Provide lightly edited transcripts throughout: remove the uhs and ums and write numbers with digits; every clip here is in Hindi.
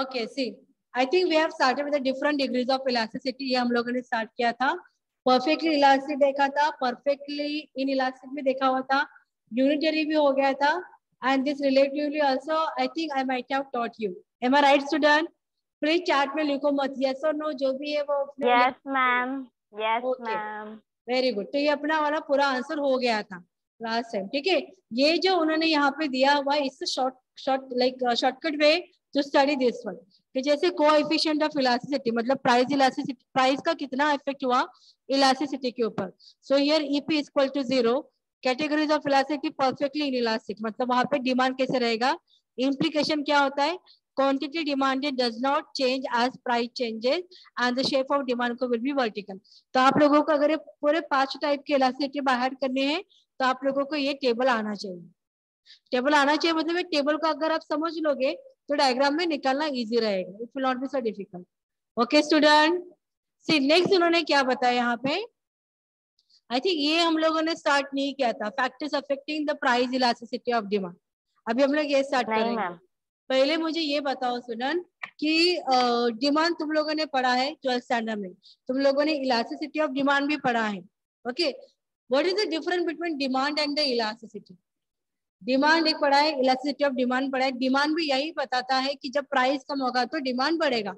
Okay see I think we have started with the different degrees of elasticity. ये हम लोगों ने स्टार्ट किया था. परफेक्टली इलास्टिक देखा था, परफेक्टली इन इलास्टिक भी देखा हुआ था, यूनिटरी भी हो गया था, and this relatively also I think I might have taught you. Am I right student? Please chat में लिखो मत, यस और नो जो भी है वो. Yes ma'am, yes okay ma'am. Very good. तो ये अपना वाला पूरा आंसर हो गया था लास्ट टाइम. ठीक है, ये जो उन्होंने यहाँ पे दिया हुआ है इससे shortcut way to study this one. कि जैसे कोएफिशिएंट ऑफ इलास्टिसिटी मतलब प्राइस इलास्टिसिटी, प्राइस का कितना इफेक्ट हुआ इलास्टिसिटी के ऊपर. So here EP is equal to 0. Categories of elasticity perfectly inelastic मतलब वहां पे डिमांड कैसे रहेगा. इम्प्लीकेशन क्या होता है, quantity demanded does not change as price changes and the shape of demand को will be vertical. तो आप लोगों को अगर ये पूरे 5 टाइप के इलास्टिसिटी बाहर करने हैं तो आप लोगों को ये टेबल आना चाहिए. टेबल आना चाहिए मतलब ये टेबल को अगर आप समझ लोगे तो डायग्राम में निकालना इजी रहेगा. It will not be so difficult. Okay student, see next उन्होंने क्या बताया यहाँ पे. आई थिंक ये हम लोगों ने स्टार्ट नहीं किया था. Factors affecting the price elasticity of demand. अभी हम लोग ये स्टार्ट करेंगे. पहले मुझे ये बताओ स्टूडेंट कि डिमांड तुम लोगों ने पढ़ा है 12th स्टैंडर्ड में. तुम लोगों ने इलास्टिसिटी ऑफ डिमांड भी पढ़ा है. Okay, what is the difference between demand and the elasticity. Demand एक पढ़ा है, इलास्टिसिटी ऑफ डिमांड पढ़ा है. डिमांड भी यही बताता है कि जब प्राइस कम होगा तो डिमांड बढ़ेगा.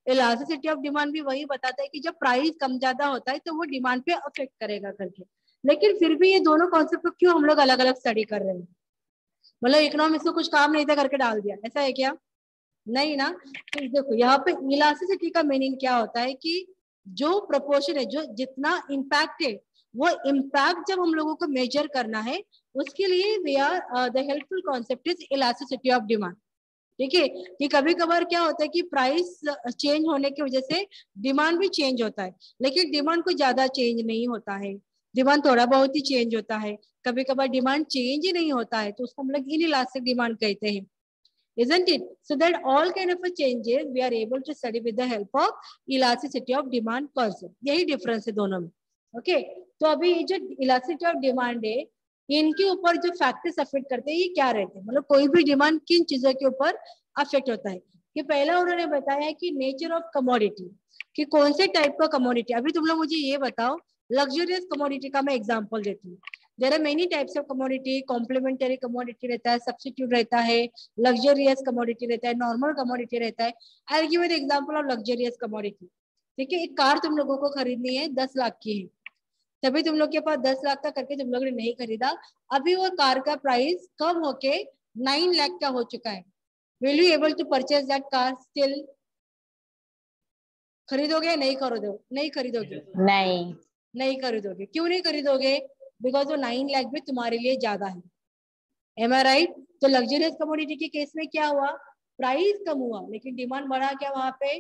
इलास्टिसिटी ऑफ डिमांड भी वही बताता है कि जब प्राइस कम ज्यादा होता है तो वो डिमांड पे अफेक्ट करेगा करके. लेकिन फिर भी ये दोनों कॉन्सेप्ट को क्यों हम लोग अलग अलग स्टडी कर रहे हैं. मतलब इकोनॉमिक्स को कुछ काम नहीं था करके डाल दिया, ऐसा है क्या? नहीं ना. तो देखो यहाँ पे इलास्टिसिटी का मीनिंग क्या होता है कि जो प्रोपोर्शन है, जो जितना इम्पैक्ट है वो इम्पैक्ट जब हम लोगों को मेजर करना है उसके लिए we are the helpful concept is elasticity of demand. ठीक है, कि कभी कभार क्या होता है कि प्राइस चेंज होने की वजह से डिमांड भी चेंज होता है, लेकिन डिमांड को ज्यादा चेंज नहीं होता है. डिमांड थोड़ा बहुत ही चेंज होता है. कभी कभार डिमांड चेंज ही नहीं होता है तो उसको हम लोग इनइलास्टिक डिमांड कहते हैं. Isn't it? So that all kind of a changes we are able to study with the help of elasticity of demand concept. यही difference है दोनों में. Okay? तो अभी ये जो elasticity of demand है इनके ऊपर जो फैक्टर्स अफेक्ट करते हैं ये क्या रहते हैं, मतलब कोई भी डिमांड किन चीजों के ऊपर अफेक्ट होता है. कि पहला उन्होंने बताया कि नेचर ऑफ कमोडिटी, कि कौन से टाइप का कमोडिटी. अभी तुम लोग मुझे ये बताओ, लग्जरियस कमोडिटी का मैं एग्जांपल देती हूँ. There are many types of commodity. Complementary commodity रहता है, सब्स्टिट्यूट रहता है, लग्जरियस कमोडिटी रहता है, नॉर्मल कमोडिटी रहता है. I will give you the example of luxurious commodity. ठीक है, एक कार तुम लोगों को खरीदनी है 10 लाख की है, तभी तुम लोग के पास 10 लाख का करके तुम लोगों ने नहीं खरीदा. अभी वो कार का प्राइस कम होके 9 लाख का हो चुका है. Will you able to purchase that car still? खरीदोगे? नहीं खरीदोगे? नहीं खरीदोगे? नहीं, नहीं खरीदोगे. क्यों नहीं खरीदोगे? बिकॉज वो 9 लाख भी तुम्हारे लिए ज्यादा है. M I right? तो लग्जरियस कमोडिटी के केस में क्या हुआ, प्राइस कम हुआ लेकिन डिमांड बढ़ा क्या वहां पे?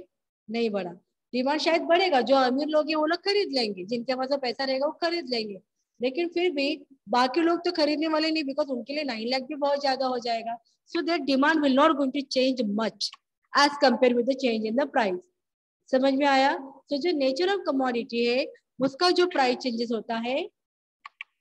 नहीं बढ़ा. डिमांड शायद बढ़ेगा, जो अमीर लोग हैं वो लोग खरीद लेंगे, जिनके पास पैसा रहेगा वो खरीद लेंगे, लेकिन फिर भी बाकी लोग तो खरीदने वाले नहीं, बिकॉज उनके लिए 9 लाख भी बहुत ज्यादा हो जाएगा. So that demand will not going to change much as compare with the change in the price. समझ में आया? तो जो नेचर ऑफ कमोडिटी है उसका जो प्राइस चेंजेस होता है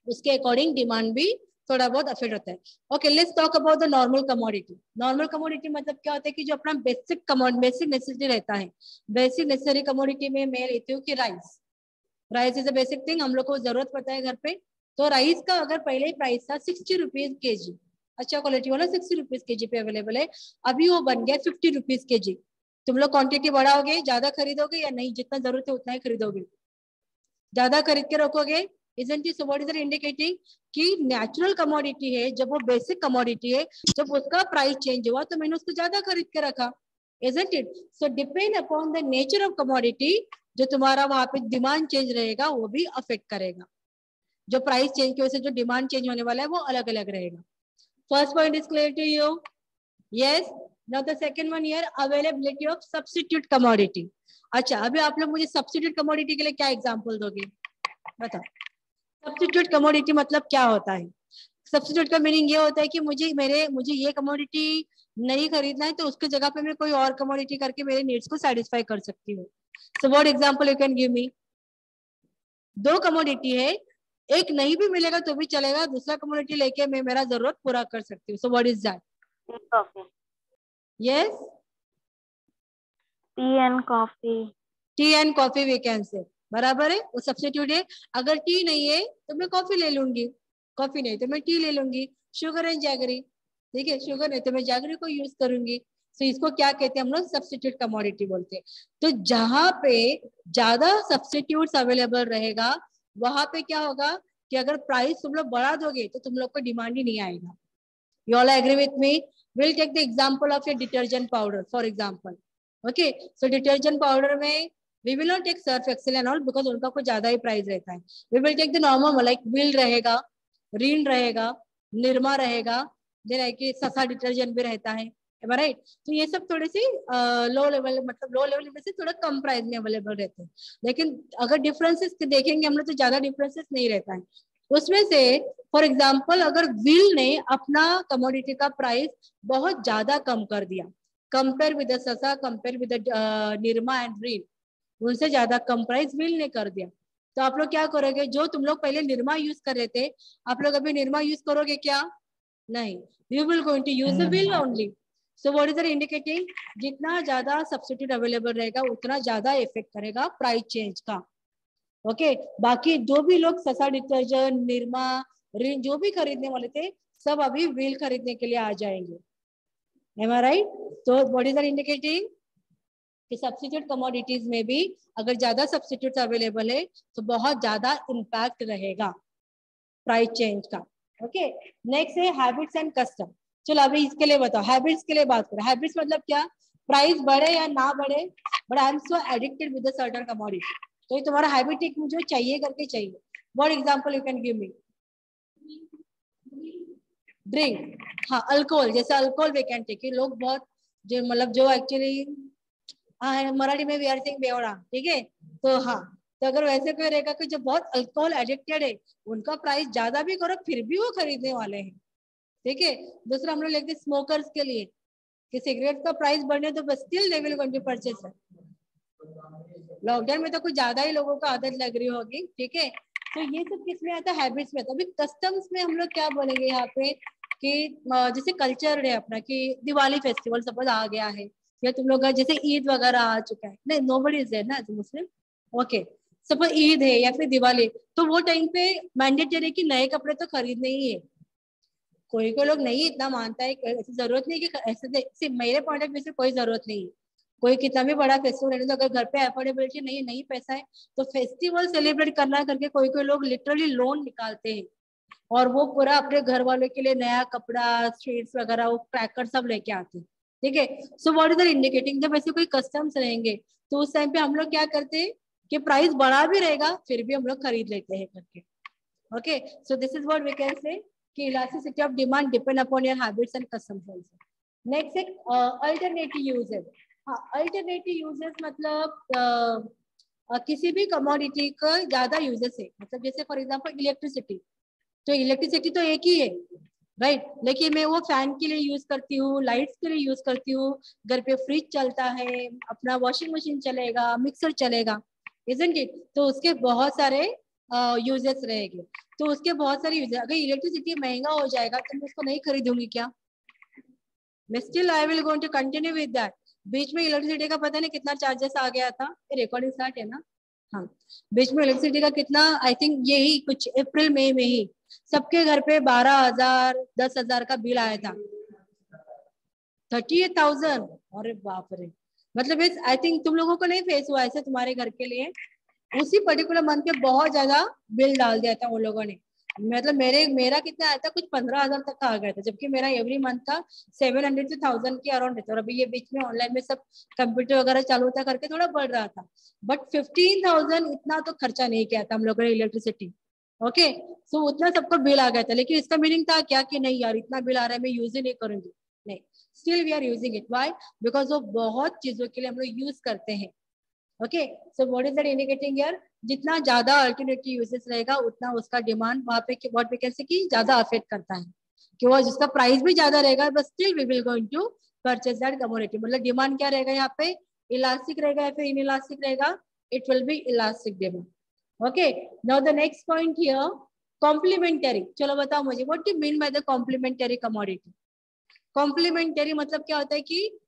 उसके अकॉर्डिंग डिमांड भी थोड़ा बहुत अफेक्ट होता है. Okay, let's talk about the normal commodity. Normal commodity मतलब क्या होता है कि जो अपना बेसिक नेसेसिटी रहता है. बेसिक नेसेसरी कमोडिटी में मैं लेती हूँ कि rice. Rice is a basic thing, हम लोग को जरूरत पड़ता है घर पे. तो राइस का अगर पहले ही प्राइस था 60 रुपीज के जी, अच्छा क्वालिटी वाला 60 रुपीज के जी पे अवेलेबल है, अभी वो बन गया 50 रुपीज के जी. तुम लोग क्वांटिटी बढ़ाओगे, ज्यादा खरीदोगे या नहीं? जितना जरूरत है उतना ही खरीदोगे, ज्यादा खरीद के रखोगे. Isn't it? So what is it indicating? कि नेचुरल कमोडिटी है, जब वो बेसिक कमोडिटी है, जब उसका प्राइस चेंज हुआ तो मैंने उसको ज्यादा खरीद के रखा. Isn't it? So depend upon the nature of commodity, जो तुम्हारा वहां पे डिमांड चेंज रहेगा वो भी अफेक्ट करेगा. जो प्राइस चेंज की वजह से जो डिमांड चेंज होने वाला है वो अलग अलग रहेगा. First point is clear to you? Yes. Now the second one here, availability of substitute commodity. अच्छा, अभी आप लोग मुझे सब्स्टिट्यूट कमोडिटी के लिए क्या एग्जांपल दोगे, बताओ. सब्स्टिट्यूट कमोडिटी मतलब क्या होता है? सब्स्टिट्यूट का मीनिंग ये होता है कि मुझे ये कमोडिटी नहीं खरीदना है तो उसकी जगह पे मैं कोई और कमोडिटी करके मेरे नीड्स को सेटिस्फाई कर सकती हूँ. So what example you can give me? दो कमोडिटी है, एक नहीं भी मिलेगा तो भी चलेगा, दूसरा कमोडिटी लेके मैं मेरा जरूरत पूरा कर सकती हूँ. So what is that? Coffee. Yes, tea and coffee. Tea and coffee we can say, बराबर है, वो सब्स्टिट्यूट है. अगर टी नहीं है तो मैं कॉफी ले लूंगी, कॉफी नहीं तो मैं टी ले लूंगी. शुगर एंड जैगरी, ठीक है, शुगर नहीं तो मैं जैगरी को यूज करूंगी. तो इसको क्या कहते हैं हम लोग, सब्स्टिट्यूट कमोडिटी बोलते हैं. तो जहां पे ज्यादा सब्स्टिट्यूट्स अवेलेबल रहेगा वहां पे क्या होगा कि अगर प्राइस तुम लोग बढ़ा दोगे तो तुम लोग को डिमांड ही नहीं आएगा. You all agree with me? We'll take the example of your detergent powder, for example. Okay, so detergent powder में we will not take Surf Excel and all because उनका कुछ ज्यादा ही प्राइस रहता है. We will take the normal like Will रहेगा, Rin रहेगा, Nirma रहेगा, then like ससा डिटर्जेंट भी रहता है, राइट. तो ये सब थोड़े से लो लेवल, मतलब लो लेवल में से थोड़ा कम प्राइस में अवेलेबल रहते हैं. लेकिन अगर डिफरेंसेस देखेंगे हम लोग तो ज्यादा डिफरेंसेस नहीं रहता है. उसमें से फॉर एग्जाम्पल अगर विल ने अपना कमोडिटी का प्राइस बहुत ज्यादा कम कर दिया, compare with Sasa, compare with Nirma and Rin, उनसे ज्यादा कम प्राइस विल ने कर दिया, तो आप लोग क्या करोगे? जो तुम लोग पहले निरमा यूज कर रहे थे, आप लोग अभी निरमा यूज करोगे क्या? नहीं, you will going to use the Wheel only. So what is the indicating? जितना ज्यादा सब्स्टिट्यूट अवेलेबल रहेगा उतना ज्यादा इफेक्ट करेगा प्राइस चेंज का. ओके, बाकी जो भी लोग ससा डिटर्जेंट, निरमा, रिन जो भी खरीदने वाले थे सब अभी व्हील खरीदने के लिए आ जाएंगे. Am I right? तो व्हाट इज द इंडिकेटिंग कि सब्स्टिट्यूट कमोडिटीज में भी अगर ज्यादा सब्स्टिट्यूट अवेलेबल है तो बहुत ज्यादा इम्पैक्ट रहेगा प्राइस चेंज का. ओके, नेक्स्ट है हैबिट्स एंड कस्टम. चलो अभी इसके लिए बताओ, हैबिट्स के लिए बात करें. हैबिट्स मतलब क्या? प्राइस बढ़े या ना बढ़े, but I am so addicted with a certain commodity. तो ये तुम्हारा हैबिट एक मुझे चाहिए करके चाहिए. What example you can give me? Drink, हाँ, अल्कोहल. जैसे अल्कोहल वी कैन टेक. लोग बहुत जो मतलब जो एक्चुअली मराठी में वी आर सेइंग बेवड़ा, ठीक है. तो हाँ, तो अगर वैसे कोई रहेगा कि जो बहुत अल्कोहल एडिक्टेड है, उनका प्राइस ज्यादा भी करो फिर भी वो खरीदने वाले हैं, ठीक है. दूसरा हम लोग लेते स्मोकर्स के लिए कि सिगरेट का प्राइस बढ़ने तो बस still they will going to purchase है. लॉकडाउन में तो कुछ ज्यादा ही लोगों को आदत लग रही होगी, ठीक है. तो ये सब किस में आता है? हैबिट्स में आता है. अभी कस्टम्स में हम लोग क्या बोलेंगे यहाँ पे कि जैसे कल्चर है अपना कि दिवाली फेस्टिवल सपोज आ गया है, या तुम लोग जैसे ईद वगैरह आ चुका है, नहीं नोबडी इज देयर ना एज मुस्लिम. ओके, सपोज ईद है या फिर दिवाली, तो वो टाइम पे मैंडेटरी कि नए कपड़े तो खरीदने ही है. कोई कोई लोग नहीं इतना मानता है, ऐसी जरूरत नहीं कि ऐसे मेरे पॉइंट ऑफ व्यू से कोई जरूरत नहीं है. कोई कितना भी बड़ा फेस्टिवल है तो अगर घर पे अफोर्डेबिलिटी नहीं पैसा है तो फेस्टिवल सेलिब्रेट करना करके कोई कोई लोग लिटरली लोन निकालते हैं और वो पूरा अपने घर वालों के लिए नया कपड़ा, स्वीट्स वगैरह, वो क्रैकर सब लेके आते हैं, ठीक है. सो व्हाट इज द इंडिकेटिंग? जब ऐसे कोई कस्टम्स रहेंगे तो उस टाइम पे हम लोग क्या करते हैं कि प्राइस बढ़ा भी रहेगा फिर भी हम लोग खरीद लेते हैं करके. Okay, so this is what we can say कि elasticity of demand depend upon your habits and customs also. Next है अल्टरनेटिव यूजेस. हाँ, अल्टरनेटिव यूजेस मतलब किसी भी कमोडिटी का ज्यादा यूजेस है. मतलब जैसे फॉर एग्जांपल इलेक्ट्रिसिटी, तो इलेक्ट्रिसिटी तो एक ही है, राइट. लेकिन मैं वो फैन के लिए यूज करती हूँ, लाइट्स के लिए यूज करती हूँ, घर पे फ्रिज चलता है, अपना वॉशिंग मशीन चलेगा, मिक्सर चलेगा, इजंट इट. तो उसके बहुत सारे यूजेस रहेंगे. तो उसके बहुत सारे यूजेस, अगर इलेक्ट्रिसिटी महंगा हो जाएगा तो मैं उसको नहीं खरीदूंगी क्या? मैं still I will going to continue with that. बीच में इलेक्ट्रिसिटी का पता नहीं कितना चार्जेस आ गया था, रिकॉर्डिंग स्टार्ट है ना. हाँ, बीच में इलेक्ट्रिसिटी का कितना, आई थिंक यही कुछ अप्रैल मई में ही सबके घर पे 12,000 10,000 का बिल आया था. 38,000, अरे बाप रे. मतलब इस आई थिंक तुम लोगों को नहीं फेस हुआ ऐसे तुम्हारे घर के लिए? उसी पर्टिकुलर मंथ पे बहुत ज्यादा बिल डाल दिया था उन लोगों ने. मतलब मेरा कितना आया था, कुछ 15,000 तक का आ गया था, जबकि मेरा एवरी मंथ का 700 से 1000 के अराउंड रहता. और अभी ये बीच में ऑनलाइन में सब कंप्यूटर वगैरह चालू था करके थोड़ा बढ़ रहा था, बट 15,000 इतना तो खर्चा नहीं किया था हम लोगों ने इलेक्ट्रिसिटी. ओके, सो उतना सबको बिल आ गया था. लेकिन इसका मीनिंग था क्या कि नहीं यार इतना बिल आ रहा है मैं यूज ही नहीं करूंगी. नहीं, still we are using it. Why? Because वो बहुत चीजों के लिए हम लोग यूज करते हैं. Okay, so what is that indicating here? जितना ज्यादा अल्टरनेटिव यूजेस रहेगा उतना उसका डिमांड वहां पे व्हाट वी कैन से कि ज्यादा अफेक्ट करता है कि वो जिसका प्राइस भी ज्यादा रहेगा but still we will going to purchase that commodity. मतलब डिमांड क्या रहेगा यहाँ पे? इलास्टिक रहेगा या फिर इनइलास्टिक रहेगा? It will be elastic demand. Okay, now the next point here, complementary. चलो बताओ मुझे what do mean by the complementary commodity? Complementary मतलब क्या होता है कि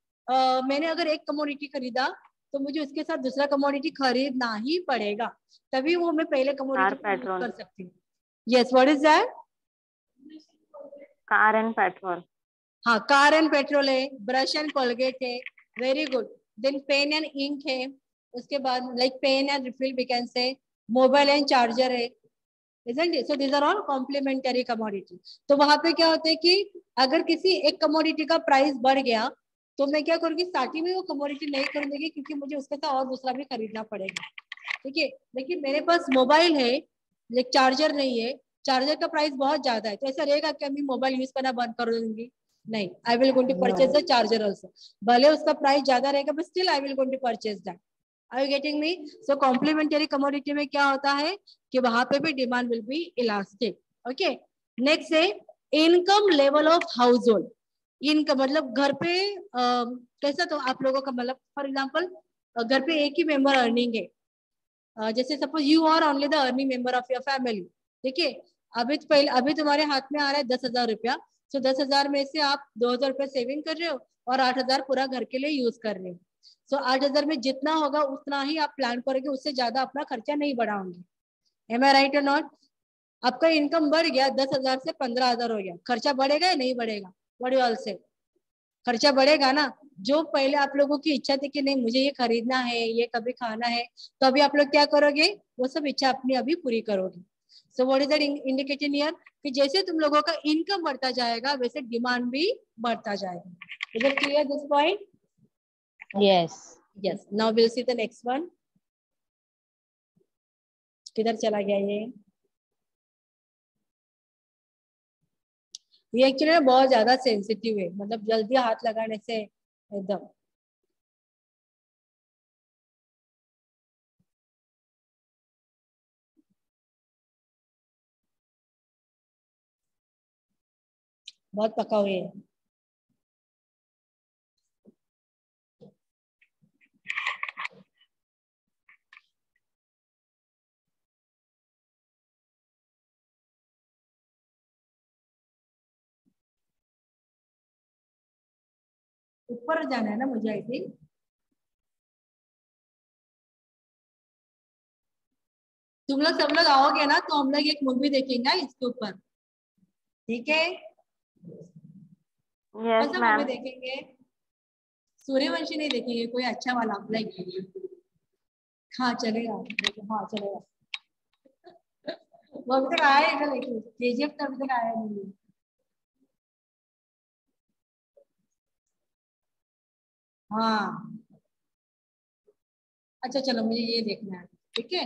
मैंने अगर एक कमोडिटी खरीदा तो मुझे उसके साथ दूसरा कमोडिटी खरीदना ही पड़ेगा, तभी वो मैं पहले कमोडिटी कर सकती हूँ। Yes, what is that? Car and petrol. हाँ, कार एंड पेट्रोल है, ब्रश एंड कोलगेट है, very good. Then pen and ink है, उसके बाद like pen and refill we can say, mobile and charger है, isn't it? So these are all complementary commodity. तो वहां पे क्या होता है कि अगर किसी एक कमोडिटी का प्राइस बढ़ गया तो मैं क्या करूंगी, स्टार्टिंग में वो कमोडिटी नहीं खरीदूंगी क्योंकि मुझे उसके साथ और दूसरा भी खरीदना पड़ेगा। ठीक है, लेकिन मेरे पास मोबाइल है लेकिन चार्जर नहीं है, चार्जर का प्राइस बहुत ज्यादा है, तो ऐसा रहेगा कि मैं मोबाइल यूज करना बंद कर दूंगी? नहीं, I will going to purchase the charger also, भले उसका प्राइस ज्यादा रहेगा but still I will going to purchase that. Are you getting me? So complementary commodity में क्या होता है कि वहां पे भी demand will be elastic. Okay, next है income level of household. Income मतलब घर पे कैसा, तो आप लोगों का मतलब फॉर एग्जांपल घर पे एक ही मेंबर अर्निंग है, जैसे suppose you are only the earning member of your family. ठीक है, अभी तुम्हारे हाथ में आ रहा है 10,000 रुपया, तो 10,000 में से आप 2,000 रुपया सेविंग कर रहे हो और 8,000 पूरा घर के लिए यूज कर रहे हो। सो 8,000 में जितना होगा उतना ही आप प्लान करोगे, उससे ज्यादा अपना खर्चा नहीं बढ़ाओगे। एम आई राइट और नॉट? आपका इनकम बढ़ गया 10,000 से 15,000 हो गया, खर्चा बढ़ेगा या नहीं बढ़ेगा? बड़ी ऑल से खर्चा बढ़ेगा ना। जो पहले आप लोगों की इच्छा थी कि नहीं मुझे ये खरीदना है, ये कभी खाना है, तो अभी आप लोग क्या करोगे, वो सब इच्छा अपनी अभी पूरी करोगे। सो what is that indication here कि जैसे तुम लोगों का इनकम बढ़ता जाएगा वैसे डिमांड भी बढ़ता जाएगा। Is it clear this point? Yes yes, now will see the next one. किधर चला गया ये एक्चुअली बहुत ज्यादा सेंसिटिव है, मतलब जल्दी हाथ लगाने से एकदम। बहुत पका हुए है। ऊपर जाना है ना मुझे, आई थिंक। तुम लोग सब लोग आओगे ना तो हम लोग एक मूवी देखेंगे इसके ऊपर, ठीक है? कौन सा मूवी देखेंगे? सूर्यवंशी नहीं देखेंगे, कोई अच्छा वाला लाइक? हाँ चलेगा, हाँ चलेगा। वो अभी तक आया है लेकिन केजीएफ तो अभी तक आया नहीं है। हाँ अच्छा चलो, मुझे ये देखना है, ठीक है?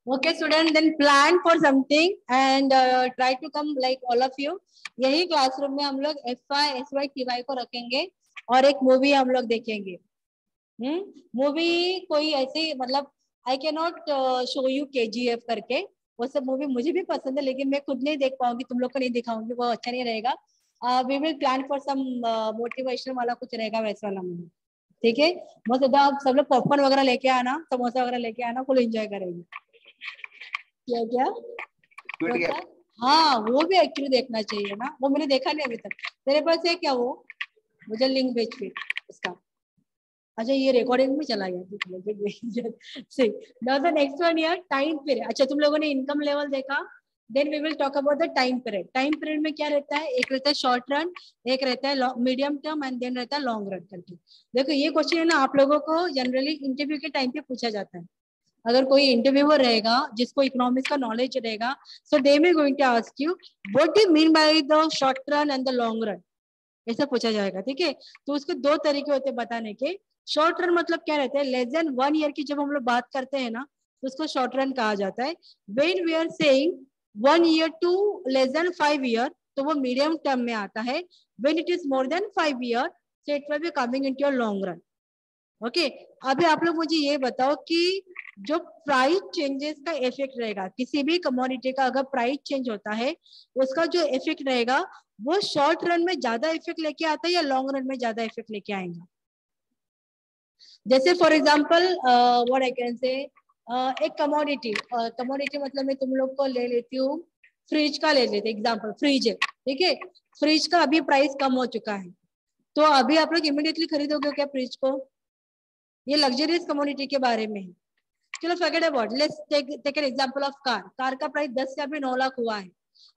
Okay student, then plan for something and try to come like all of you। यही क्लासरूम में हम लोग FY SY TY को रखेंगे और एक मूवी हम लोग देखेंगे। मूवी कोई ऐसे मतलब I can not show you KGF करके, वो सब मूवी मुझे भी पसंद है लेकिन मैं खुद नहीं देख पाऊंगी, तुम लोग को नहीं दिखाऊंगी, वो अच्छा नहीं रहेगा। We will plan for some motivation वाला कुछ रहेगा वैसा वाला मूवी, ठीक है? बस आप सब लोग पॉपकॉर्न वगैरह लेके आना, समोसा वगैरह लेके आना, फुल एंजॉय करेंगे। क्या क्या? हाँ वो भी एक्चुअली देखना चाहिए ना, वो मैंने देखा नहीं अभी तक। तेरे पास है क्या वो? मुझे लिंक भेज फिर उसका। अच्छा ये रिकॉर्डिंग में चला गया। सही। नाउ द नेक्स्ट वन यार, टाइम पीरियड। अच्छा तुम लोगों ने इनकम लेवल देखा, then we will talk about the time period. Time period में क्या रहता है, एक रहता है शॉर्ट रन, एक रहता है मीडियम टर्म एंड देन रहता है लॉन्ग रन करके। देखो ये क्वेश्चन है ना आप लोगों को जनरली इंटरव्यू के टाइम पे पूछा जाता है। अगर कोई इंटरव्यूअर रहेगा जिसको इकोनॉमिक्स का नॉलेज रहेगा, so they may going to ask you what do you mean by the short run and the long run, ऐसा पूछा जाएगा, ठीक है? तो उसके दो तरीके होते हैं बताने के। शॉर्ट रन मतलब क्या रहता है, लेस देन 1 ईयर की जब हम लोग बात करते हैं ना तो उसको शॉर्ट रन कहा जाता है। When we are saying 1 year to less than 5 year तो वो मीडियम टर्म में आता है। When it is more than 5 year so it will be coming into your long run. Okay, अभी आप लोग मुझे ये बताओ कि जो प्राइस चेंजेस का इफेक्ट रहेगा किसी भी कमोडिटी का, अगर प्राइस चेंज होता है उसका जो इफेक्ट रहेगा वो शॉर्ट रन में ज्यादा इफेक्ट लेके आता है या लॉन्ग रन में ज्यादा इफेक्ट लेके आएगा? जैसे for example what I can say, एक कमोडिटी मतलब मैं तुम लोग को ले लेती हूँ, फ्रिज का ले लेते एग्जांपल, फ्रिज है, ठीक है? फ्रिज का अभी प्राइस कम हो चुका है, तो अभी आप लोग इमीडिएटली खरीदोगे क्या फ्रिज को? ये लग्जरियस कमोडिटी के बारे में है। चलो forget about, let's take an example of car. Car का प्राइस 10 से अभी 9 लाख हुआ है,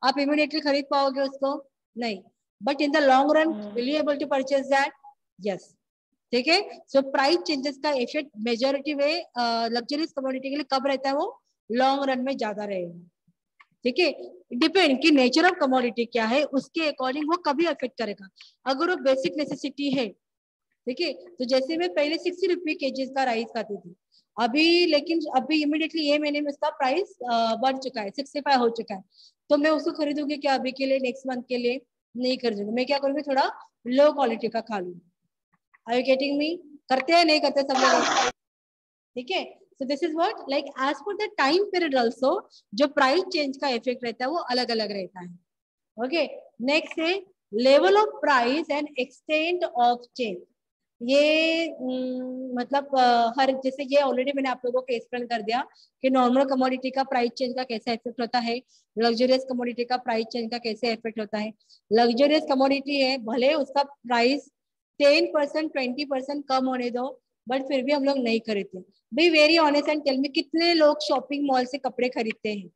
आप इमीडिएटली खरीद पाओगे उसको? नहीं। But in the long run will you able to purchase that? Yes. ठीक है। सो प्राइस चेंजेस का effect majority way luxurious commodity के लिए कब रहता है? वो लॉन्ग रन में ज्यादा रहेगा। ठीक है। डिपेंड कि नेचर ऑफ कमोडिटी क्या है, उसके अकॉर्डिंग वो कभी अफेक्ट करेगा। अगर वो बेसिक नेसेसिटी है, ठीक है, तो जैसे मैं पहले 60 रुपये केजीज का राइस खाती थी, अभी लेकिन अभी इमीडिएटली ये महीने में उसका प्राइस बढ़ चुका है, 65 हो चुका है, तो मैं उसको खरीदूंगी क्या अभी के लिए? नेक्स्ट मंथ के लिए नहीं खरीदूंगी। मैं क्या करूंगी? थोड़ा लो क्वालिटी का खा लूंगी। Are you getting me? करते हैं नहीं करते सब लोग? ठीक है। So this is what, like as per the time period also जो प्राइस चेंज का इफेक्ट रहता है वो अलग अलग रहता है। ओके। नेक्स्ट है level of price and extent of change. ये मतलब हर, जैसे ये ऑलरेडी मैंने आप लोगों को एक्सप्लेन कर दिया कि नॉर्मल कमोडिटी का प्राइस चेंज का कैसे इफेक्ट होता है, लग्जरियस कमोडिटी का प्राइस चेंज का कैसे इफेक्ट होता है। लग्जरियस कमोडिटी है, भले उसका प्राइस 10% 20% कम होने दो, बट फिर भी हम लोग नहीं खरीदते। भाई very honest and tell me, कितने लोग शॉपिंग मॉल से कपड़े खरीदते हैं?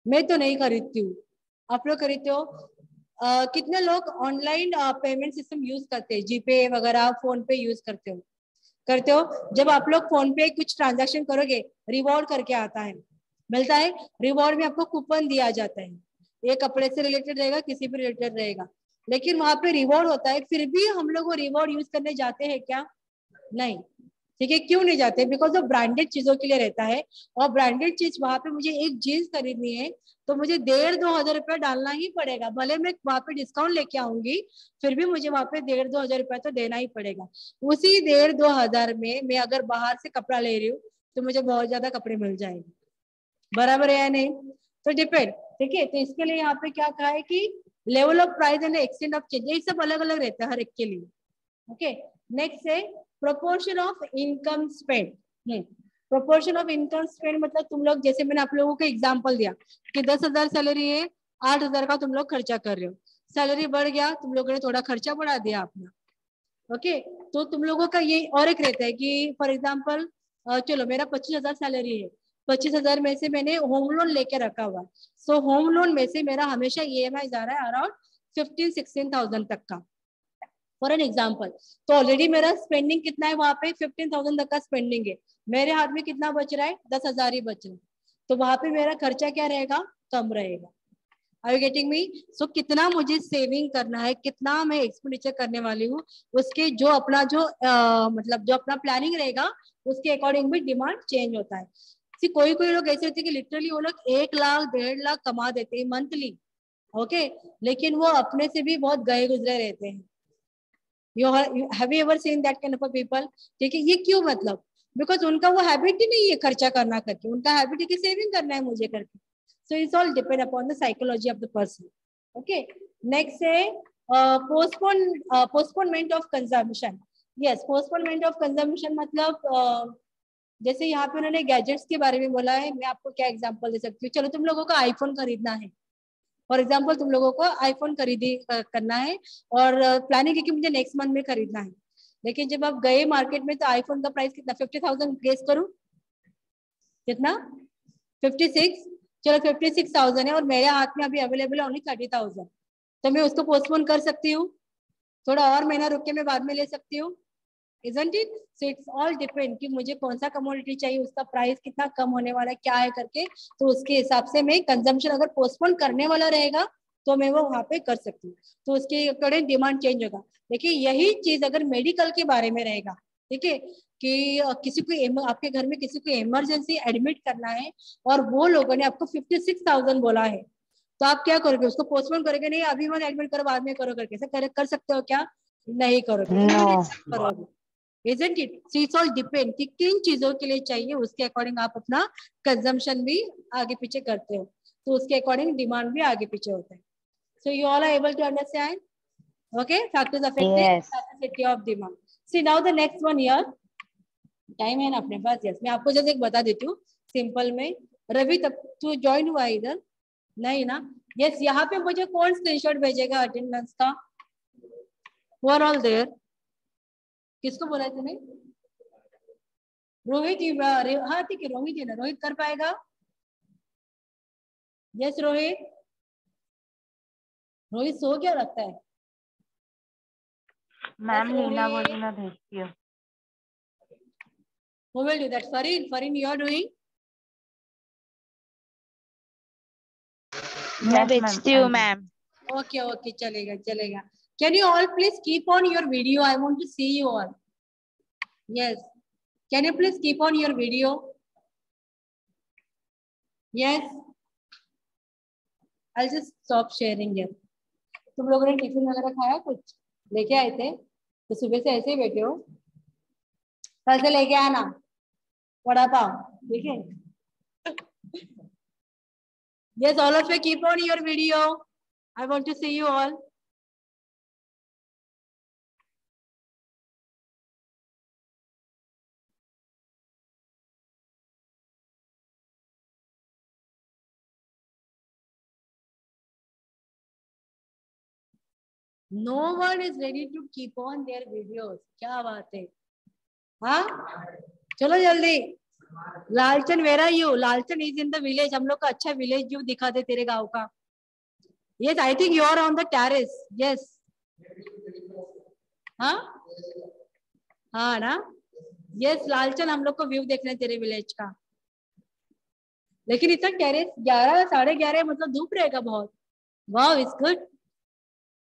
मैं तो नहीं खरीदती हूँ, आप लोग खरीदते हो? कितने लोग ऑनलाइन पेमेंट सिस्टम यूज करते हैं? जीपे वगैरह, फोन पे यूज करते हो? करते हो। जब आप लोग फोन पे कुछ ट्रांजैक्शन करोगे, रिवॉर्ड करके आता है, मिलता है। रिवॉर्ड में आपको कूपन दिया जाता है, ये कपड़े से रिलेटेड रहेगा, किसी भी रिलेटेड रहेगा, लेकिन वहां पे रिवॉर्ड होता है, फिर भी हम लोग वो रिवॉर्ड यूज करने जाते हैं क्या? नहीं। ठीक है। क्यों नहीं जाते? बिकॉज वो ब्रांडेड चीजों के लिए रहता है, और ब्रांडेड चीज वहां पे मुझे एक जीन्स खरीदनी है तो मुझे 1,500-2,000 रुपया डालना ही पड़ेगा, भले मैं वहां पे डिस्काउंट लेके आऊंगी, फिर भी मुझे वहां पे 1,500-2,000 रुपया तो देना ही पड़ेगा। उसी 1,500-2,000 में मैं अगर बाहर से कपड़ा ले रही हूँ तो मुझे बहुत ज्यादा कपड़े मिल जाएंगे, बराबर है या नहीं? तो डिपेंड। ठीक है। तो इसके लिए यहाँ पे क्या कहा है कि level of price and extent of change, ये सब अलग अलग रहता है हर एक के लिए। ओके। नेक्स्ट है proportion of income spend. Proportion of income spend मतलब तुम लोग, जैसे मैंने आप लोगों को एग्जांपल दिया कि 10,000 सैलरी है, 8,000 का तुम लोग खर्चा कर रहे हो, सैलरी बढ़ गया, तुम लोगों ने थोड़ा खर्चा बढ़ा दिया अपना। ओके। तो तुम लोगों का ये और एक रहता है कि फॉर एग्जाम्पल चलो मेरा 25,000 सैलरी है, 25,000 में से मैंने होम लोन लेके रखा हुआ है, सो होम लोन में से मेरा हमेशा EMI जा रहा है अराउंड 15-16,000 तक का, फॉर एन एग्जाम्पल। तो ऑलरेडी मेरा स्पेंडिंग कितना है वहां पे? 15,000 तक का स्पेंडिंग है, मेरे हाथ में कितना बच रहा है? 10,000 ही बच रहा है, तो वहां पे मेरा खर्चा क्या रहेगा? कम रहेगा। Are you getting me? So कितना मुझे सेविंग करना है, कितना मैं एक्सपेंडिचर करने वाली हूँ, उसके जो अपना जो मतलब जो अपना प्लानिंग रहेगा उसके अकॉर्डिंग भी डिमांड चेंज होता है। कोई कोई लोग ऐसे होते हैं कि लिटरली वो लोग 1 लाख 1.5 लाख कमा देते हैं मंथली, ओके, लेकिन वो अपने से भी बहुत गए गुजरे रहते हैं। have you ever seen that kind of a people? ठीक है। ये क्यों? मतलब बिकॉज उनका वो हैबिट ही नहीं है खर्चा करना करके, उनका हैबिट है कि सेविंग करना है मुझे करके। So it's all depend upon the psychology of the person. Okay. Next है postponement of consumption. Yes, postponement of consumption मतलब जैसे यहाँ पे उन्होंने गैजेट्स के बारे में बोला है, मैं आपको क्या एग्जांपल दे सकती हूँ? चलो तुम लोगों को आईफोन खरीदना है, फॉर एग्जाम्पल तुम लोगों को आईफोन खरीदी करना है और प्लानिंग है कि मुझे नेक्स्ट मंथ में खरीदना है, लेकिन जब आप गए मार्केट में तो आईफोन का प्राइस कितना? 50,000 गेस करूं कितना? 56। चलो 56,000 है और मेरे हाथ में अभी अवेलेबल है ओनली 30,000, तो मैं उसको पोस्टपोन कर सकती हूँ, थोड़ा और महीना रुक के मैं बाद में ले सकती हूँ, isn't it? So it's all depend कि मुझे कौन सा कमोडिटी चाहिए, उसका प्राइस कितना कम होने वाला है, क्या है करके, तो उसके हिसाब से मैं कंजम्पशन अगर पोस्टपोन करने वाला रहेगा तो मैं वो वहां पे कर सकती हूँ, तो उसके अकॉर्डिंग डिमांड चेंज होगा। देखिए यही चीज अगर मेडिकल के बारे में रहेगा, ठीक है, कि किसी को आपके घर में किसी को इमरजेंसी एडमिट करना है और वो लोगों ने आपको 56,000 बोला है, तो आप क्या करोगे? उसको पोस्टपोन करोगे? नहीं अभी मत एडमिट करो बाद में करो करके कर सकते हो क्या? नहीं करोगे, करोगे। Isn't it? So it's all depend कि किन चीजों के लिए चाहिए, उसके अकॉर्डिंग आप अपना कंजम्पशन भी आगे पीछे करते हो, तो उसके अकॉर्डिंग डिमांड भी आगे पीछे होता है। So you all are able to understand? Okay, factors affecting elasticity of demand. See now the next one here. Time है ना अपने पास? यस, मैं आपको जैसे एक बता देती हूँ सिंपल में। रवि तब तू ज्वाइन हुआ इधर? नहीं ना? यस, यहाँ पे मुझे कौन स्क्रीनशॉट भेजेगा अटेंडेंस का? Who are all there? किसको बोला है तूने? रोहित, हाँ ठीक है, रोहित है ना, रोहित कर पाएगा? यस रोहित। रोहित सो क्या लगता है? मैम लीना बोली मैं भेजती हूँ। Who will do that? Farin, you are doing? मैं भेजती हूँ मैम। Okay, चलेगा. Can you all please keep on your video? I want to see you all. Yes. Can you please keep on your video? Yes. I'll just stop sharing here. तुम लोगों ने टिफिन वगैरह खाया, कुछ लेके आए थे? तो सुबह से ऐसे ही बैठे हो? कल से लेके आना वड़ा पाव, ठीक है? Yes, all of you keep on your video. I want to see you all. No one is ready to keep on their videos. क्या बात है? हाँ, चलो जल्दी. Lalchan, where are you? Lalchan is in the village. हम लोग का अच्छा village view दिखा दे तेरे गांव का. Yes, I think you are on the terrace. Yes. हाँ, हाँ ना? Yes, लालचन, हम लोग को व्यू देखना है तेरे विलेज का. लेकिन इतना टेरेस 11 साढ़े 11 मतलब धूप रहेगा बहुत. वाह, इट्स गुड.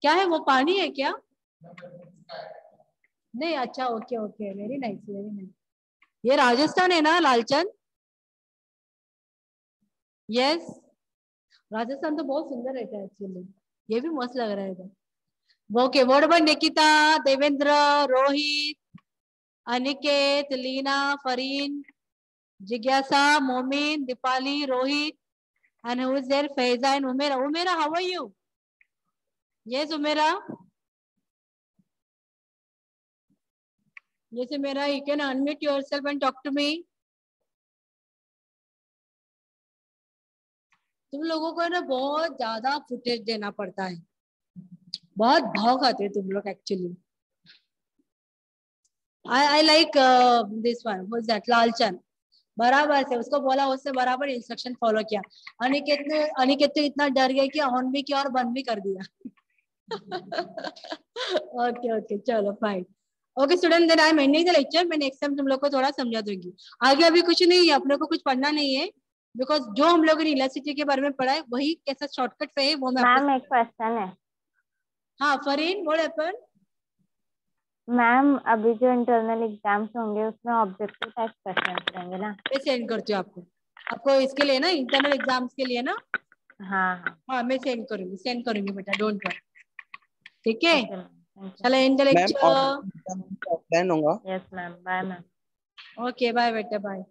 क्या है वो, पानी है क्या? नहीं, अच्छा, ओके, वेरी नाइस. ये राजस्थान है ना लालचंद? यस, राजस्थान तो बहुत सुंदर रहता है एक्चुअली. ये भी मस्त लग रहा है. Okay, what about Nikita, Devendra, Rohit, Aniket, Leena, Fareen, जिज्ञासा, Momin, Deepali, Rohit, and who is there? Faiza and Umaira. Umaira, how are you? Yes, Umaira. Yes, Umaira, you can unmute yourself and talk to me. तुम लोगों को ना बहुत ज्यादा फुटेज देना पड़ता है, बहुत भाव खाते हैं तुम लोग actually. I like this one. Who's that? Lalchand. बराबर से उसको बोला, उससे बराबर इंस्ट्रक्शन फॉलो किया. अनिकेत तो इतना डर गया कि ऑन भी किया और बंद भी कर दिया. ओके, चलो fine. Okay student, then I am ending the lecture. मैं नेक्स्ट टाइम तुम लोग को थोड़ा समझा दूंगी. आगे अभी कुछ नहीं है, अपने को कुछ पढ़ना नहीं है, बिकॉज जो हम लोग ने इलास्टिसिटी के बारे में पढ़ा है वही कैसा शॉर्टकट है वो मैं. मैम एक क्वेश्चन है. हाँ फरीन, व्हाट हैपेंड? मैम अभी जो इंटरनल एग्जाम्स होंगे उसमें ऑब्जेक्टिव टाइप क्वेश्चन रहेंगे ना? मैं सेंड करती हूँ आपको इसके लिए ना, इंटरनल एग्जाम्स के लिए ना. हाँ मैं सेंड करूंगी बेटा, डोंट वरी. ठीक है, चलो एंड द लेक्चर. ऑफलाइन होगा. Yes ma'am, bye ma'am. Okay, bye बेटा, बाय.